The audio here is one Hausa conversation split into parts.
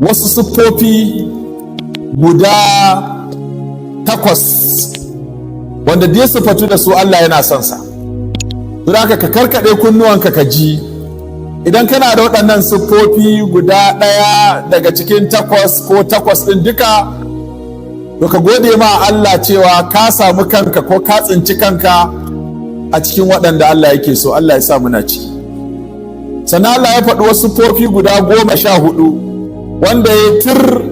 wasu siffofi guda 8 wanda da ya siffatu da su Allah yana son sa. Don haka ka karkade kunnuwanka ka ji, idan kana da waɗannan siffofi guda 1 daga cikin 8 ko 8 ɗin duka, to ka gode ma Allah cewa ka samu kanka ko ka tsinci kanka a cikin waɗanda Allah yake so. Allah ya sa muna ciki. Sannan Allah ya faɗi wasu siffofi guda 14 wanda ya tir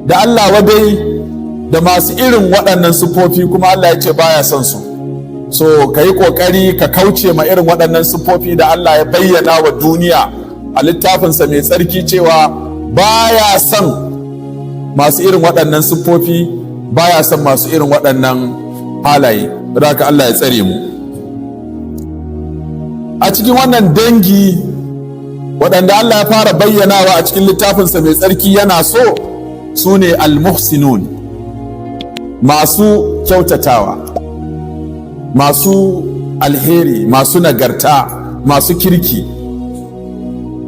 da Allah wadai da masu irin waɗannan siffofi, kuma Allah ya ce baya son su. So ka yi ƙoƙari ka kauce ma irin waɗannan siffofi da Allah ya bayyana wa duniya a littafinsa mai tsarki cewa baya son masu irin waɗannan siffofi, baya son masu irin waɗannan halaye. Don haka Allah ya tsare mu. A cikin wannan dangi waɗanda Allah ya fara bayyanawa a cikin littafinsa mai tsarki yana so, su ne al-muhsinun, masu kyautatawa, masu alheri, masu nagarta, masu kirki,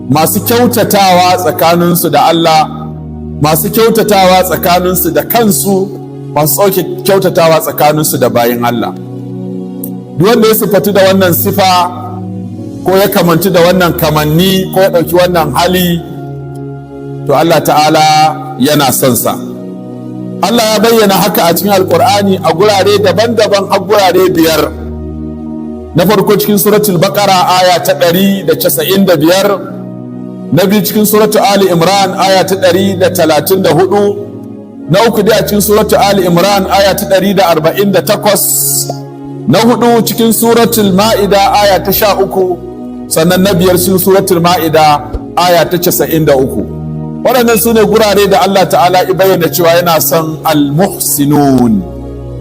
masu kyautatawa tsakaninsu da Allah, masu kyautatawa tsakaninsu da kansu, masu kyautatawa tsakaninsu da bayin Allah. Duk wanda ya sifatu da wannan sifa ko ya kamanci da wannan kamanni ko ya ɗauki wannan hali, to Allah ta'ala yana son sa. Allah ya bayyana haka a cikin Alƙur'ani a gurare daban-daban, har gurare 5. Na farko cikin suratul Baqara aya ta 195, na biyu cikin suratul Ali Imran aya ta 134, na uku dai a cikin suratul Ali Imran aya ta 148, na hudu cikin suratul Ma'ida aya ta 13, sannan na biyar cikin suratul Ma'ida aya ta 93. Waɗannan su ne gurare da Allah ta'ala ya bayyana cewa yana son al-muhsinun,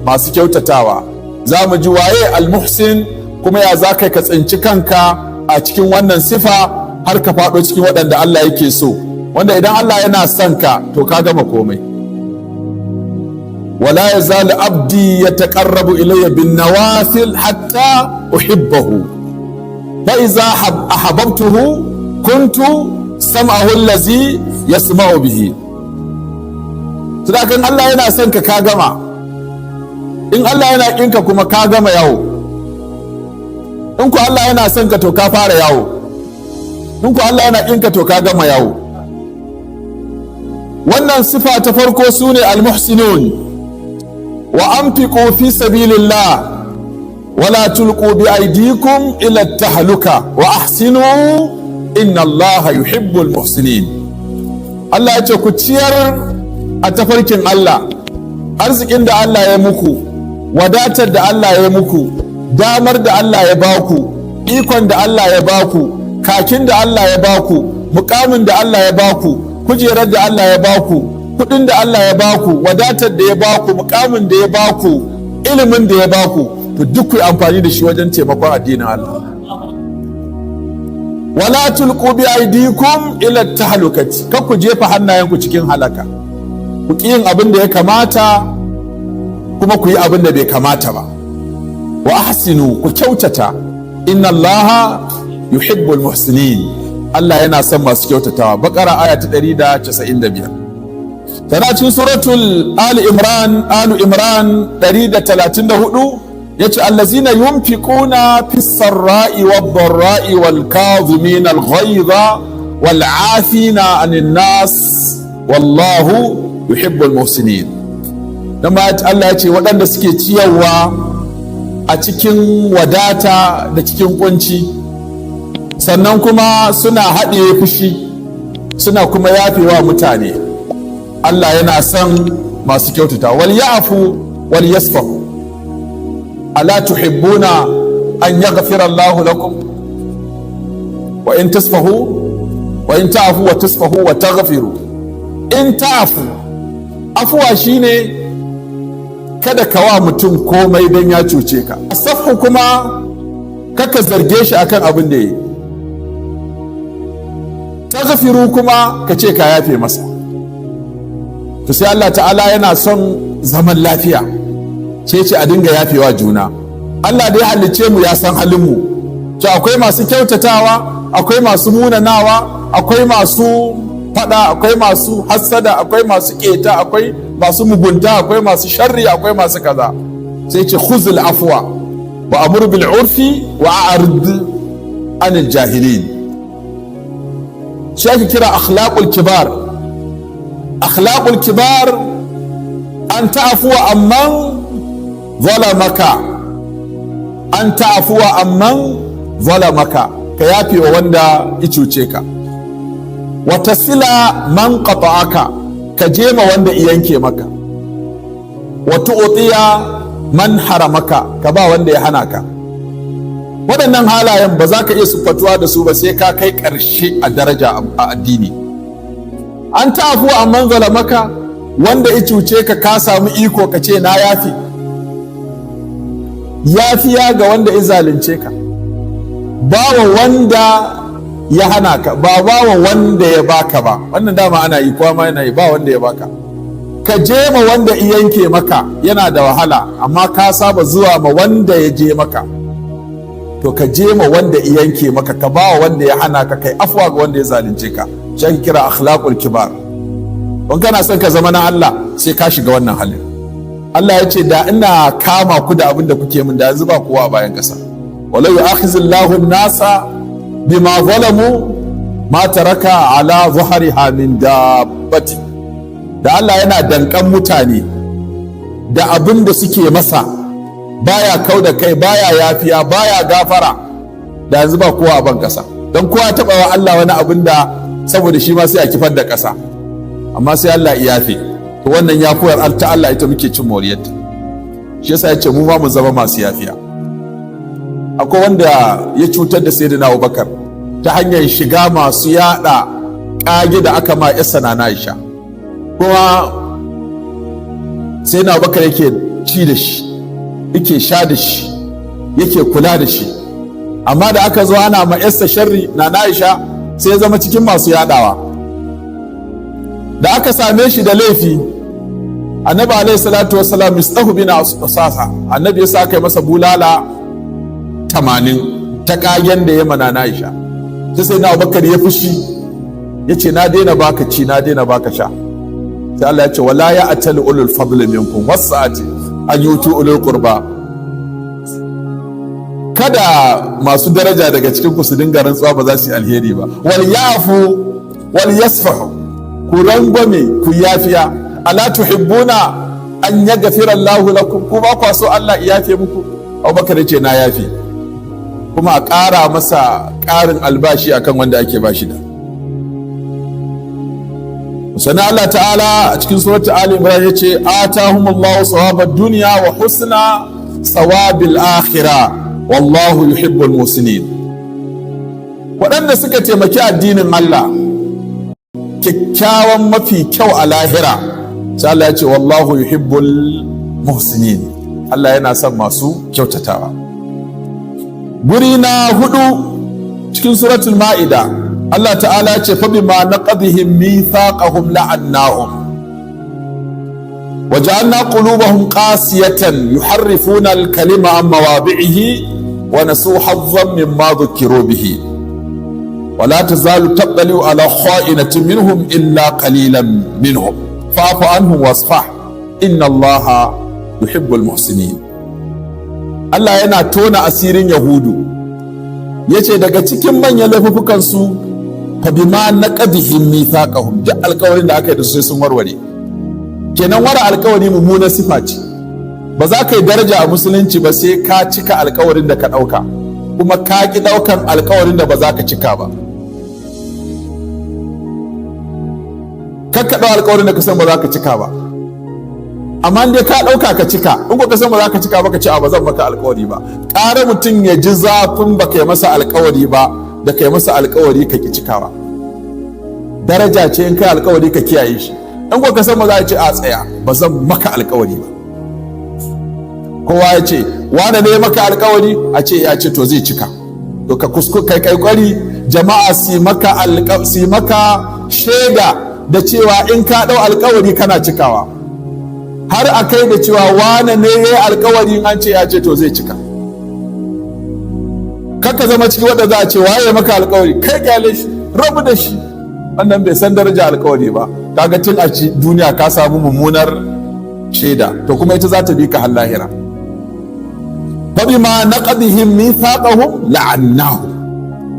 masu kyautatawa. Za mu ji waye al-muhsin, kuma ya za ka tsinci kanka a cikin wannan sifa har ka faɗo cikin waɗanda Allah yake so, wanda idan Allah yana son ka to ka gama komai. wala yazal abdi yataqarrabu ilayya bin nawafil hatta uhibbahu fa iza ahabbtuhu kuntu sam'ahu allazi yasma'u bihi. Sadakan Allah yana son ka ka gama. In Allah yana kinka kuma ka gama yawo. In ku Allah yana son ka to ka fara yawo. In ku Allah yana kinka to ka gama yawo. Wannan sifa ta farko sune al-muhsinun. Wa anfiqu fi sabilillah wala tulqu bi aydikum ila at-tahluka wa ahsinu inna Allaha yuhibbul muhsinin. Allah ya ce ku ciyar a tafarkin Allah, arzikin da Allah ya muku, wadatar da Allah ya muku, damar da Allah ya baku, ikon da Allah ya baku, kakin da Allah ya baku, mukamin da Allah ya baku, kujerar da Allah ya baku, kudin da Allah ya baku, wadatar da ya baku, mukamin da ya baku, ilimin da ya baku, to duk ku amfani da shi wajen taimakon addinin Allah. Wala tulqu bi aydikum ila tahlukati, kar ku jefa hannayenku cikin halaka. Ku ƙi yin abin da ya kamata kuma ku yi abin da bai kamata ba. Wa ahsinu, ku kyautata, inna Allaha yuhibbul muhsinin. Allah yana son masu kyautatawa. Baqara aya ta 195. Tana cikin suratul Ali Imran 134 yace allazina yunfiquna fis sarra'i wad dharra'i wal kadhimina al ghayza wal 'afina 'anil nas wallahu yuhibbul muhsinin. Dan Allah ya ce waɗanda suke ciyarwa a cikin wadata da cikin kunci, sannan kuma suna haɗe fushi, suna kuma yafewa mutane. Allah yana son masu kyautata. Wal ya'fu wal yasfahu. Ala tuhibbuna an yaghfira Allahu lakum wa in tasfahu wa in ta'fu wa tasfahu wa taghfiru. In ta'fu, afuwa shine kada ka wa mutum komai don ya cuce ka. Safu kuma kaka zarge shi akan abin da yi. Taghfiru kuma ka ce ka yafe masa. To sai Allah ta'ala yana son zaman lafiya, ce a dinga yafewa juna. Allah da ya halicce mu ya san halin mu. To akwai masu kyautatawa, akwai masu munanawa, akwai masu fada, akwai masu hassada, akwai masu keta, akwai masu mugunta, akwai masu sharri, akwai masu kaza. Sai ce khuzul afwa wa amur bil urfi wa a'rid anil jahilin. Shi ake kira akhlaqul kibar. Akhlaqul kibar an ta'fuwa amman zalamaka, an ta'fuwa amman zalamaka, ka yafe wa wanda ya cuce ka. Wa tasila man qata'aka, ka jema wanda yanke maka. Wa tu'tiya man haramaka, ka ba wanda ya hana ka. Waɗannan halayen ba za ka iya siffatuwa da su ba sai ka kai ƙarshe a daraja a addini. An ta'fu amman zalamaka, wanda ya cuce ka ka samu iko ka ce na yafi. Yafiya ga wanda ya zalunce ka, bawa wanda ya hana ka, ba bawa wanda ya baka ba. Wannan dama ana yi, kowa ma yana yi, ba wanda ya baka. Ka je ma wanda ya yanke maka yana da wahala, amma ka saba zuwa ma wanda ya je maka. To ka je ma wanda ya yanke maka, ka bawa wanda ya hana ka, kai afwa ga wanda ya zalunce ka. Shi ake kira akhlaqul kibar. Don kana son ka zama na Allah sai ka shiga wannan halin. Allah ya ce da ina kama ku da abin da kuke min da yanzu ba kowa a bayan ƙasa. Walau yu'akhizullahu an-nasa bima zalamu ma taraka ala zuhariha min dabbati. Da Allah yana dankan mutane da abin da suke masa, baya kauda kai, baya yafiya, baya gafara, da yanzu ba kowa a ban ƙasa. Don kowa taɓa wa Allah wani abin da saboda shi ma sai a kifar da ƙasa, amma sai Allah ya yafe. To wannan yafuwar ta Allah ita muke cin moriyarta. Shi yasa ya ce mu ma mu zama masu yafiya. Akwai wanda ya cutar da Sayyidina Abubakar ta hanyar shiga masu yada kage da aka ma yarsa na Aisha. Kuma Sayyidina Abubakar yake ci da shi, yake sha da shi, yake kula da shi. Amma da aka zo ana ma yarsa sharri na Aisha, sai ya zama cikin masu yadawa. Da aka same shi da laifi, annabi alaihi salatu wassalam Mistahu bin Usasa, annabi ya sa kai masa bulala 80 ta kagen da ya mana Aisha. Sai na Abubakar ya fushi, ya ce na daina baka ci, na daina baka sha. Sai Allah ya ce wala ya atal ulul fadl minkum wasa'ati an yutu ulul qurba. Kada masu daraja daga cikin ku su dinga rantsuwa ba za su yi alheri ba. Wal yafu wal yasfahu, ku rangwame, ku yafiya. Ala tuhibbuna an yaghfira Allahu lakum, ku ba ku so Allah ya yafe muku? Abubakar ya ce na yafe, kuma a ƙara masa ƙarin albashi akan wanda ake bashi da. Sannan Allah ta'ala a cikin surat Ali Imran ya ce atahumullahu sawabad dunya wa husna sawabil akhirah wallahu yuhibbul muhsinin. Waɗanda suka taimaki addinin Allah kyakkyawan mafi kyau a lahira, sai Allah ya ce wallahu yuhibbul muhsinin. Allah yana son masu kyautatawa. Guri na 4 cikin suratul Ma'ida, Allah ta'ala ya ce fa bima naqadhihim mithaqahum la'annahum wa ja'alna qulubahum qasiyatan yuharrifuna al-kalima an mawadi'ihi wa nasu hazzan mimma dhukiru bihi wa la tazalu taqalu ala kha'inatin minhum illa qalilan minhum fa'fu anhum wasfah inna Allaha yuhibbul muhsinin. Allah yana tona asirin Yahudu, yace daga cikin manyan laifukan su fa bima naqadhihim mithaqahum, duk alƙawarin da aka yi da su sai sun warware. Kenan wara alƙawari mummunar sifa ce. Ba za ka yi daraja a musulunci ba sai ka cika alƙawarin da ka ɗauka, kuma ka ki ɗaukan alƙawarin da ba za ka cika ba. Kakka ɗau alƙawarin da ka san ba za ka cika ba, amma dai ka ɗauka ka cika. In ko ka san ba za ka cika ba, ka ce a ba zan maka alƙawari ba. Ƙara mutum ya ji zafin ba ka yi masa alƙawari ba da ka yi masa alƙawari ka ki cikawa. Daraja ce in kai alƙawari ka kiyaye shi. In ko ka san ba za ka ce a tsaya ba zan maka alƙawari ba. Kowa ya ce wane ne maka alƙawari, a ce ya ce to zai cika. To ka kai ƙoƙari jama'a su maka shaida da cewa in ka ɗau alƙawari kana cikawa. Har a kai da cewa wane ne ya yi alƙawari, an ce ya ce to zai cika. Kaka zama cikin wanda za a ce waye maka alƙawari, kai kyale shi, rabu da shi. wannan bai san daraja alkawari ba, kaga tun a duniya ka samu mummunar shaida, to kuma ita za ta bi ka har lahira. fabima naqadihim mithaqahum la'annahum,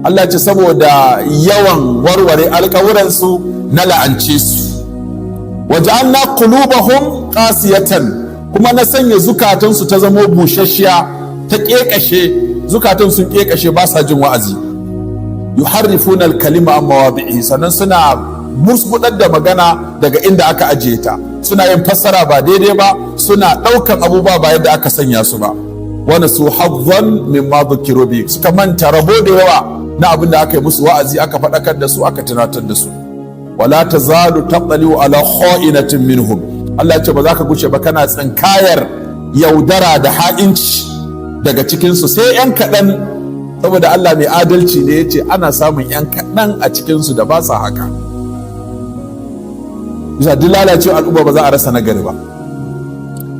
Allah ce saboda yawan warware alkawuransu na la'ance su. waja'alna qulubahum qasiyatan, kuma na sanya zukatansu ta zamo bushashiya, ta kekashe, zukatan sun kekashe ba sa jin wa'azi. yuharrifuna al-kalima an mawadi'i, sannan suna musbudar da magana daga inda aka ajiye ta, suna yin fassara ba daidai ba, suna ɗaukan abubuwa ba yadda aka sanya su ba. wani su hazzan mimma dhukiru bi, suka manta rabo da yawa na abin da aka yi musu wa'azi, aka faɗakar da su, aka tunatar da su. wala tazalu taqaliu ala kha'inatin minhum, Allah ce ba za ka guce ba kana tsinkayar yaudara da ha'inci daga cikinsu, sai 'yan kaɗan, saboda Allah mai adalci ne ya ce ana samun 'yan kaɗan a cikinsu da ba sa haka. bisa duk lalacewa al'umma ba za a rasa nagari ba.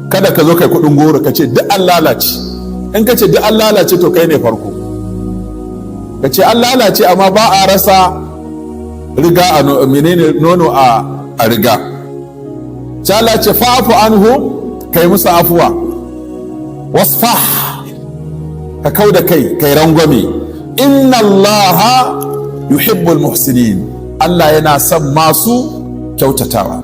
kada ka zo kai kuɗin goro ka ce duk an lalace, in ka ce duk an lalace to kai ne farko. ka ce an lalace amma ba a rasa riga a menene nono a riga. Allah ce fa'fu anhum, kai musu afuwa, wasfah, ka kauda kai, kai rangwame. inna Allaha yuhibbul muhsinin, Allah yana son masu kyautatawa.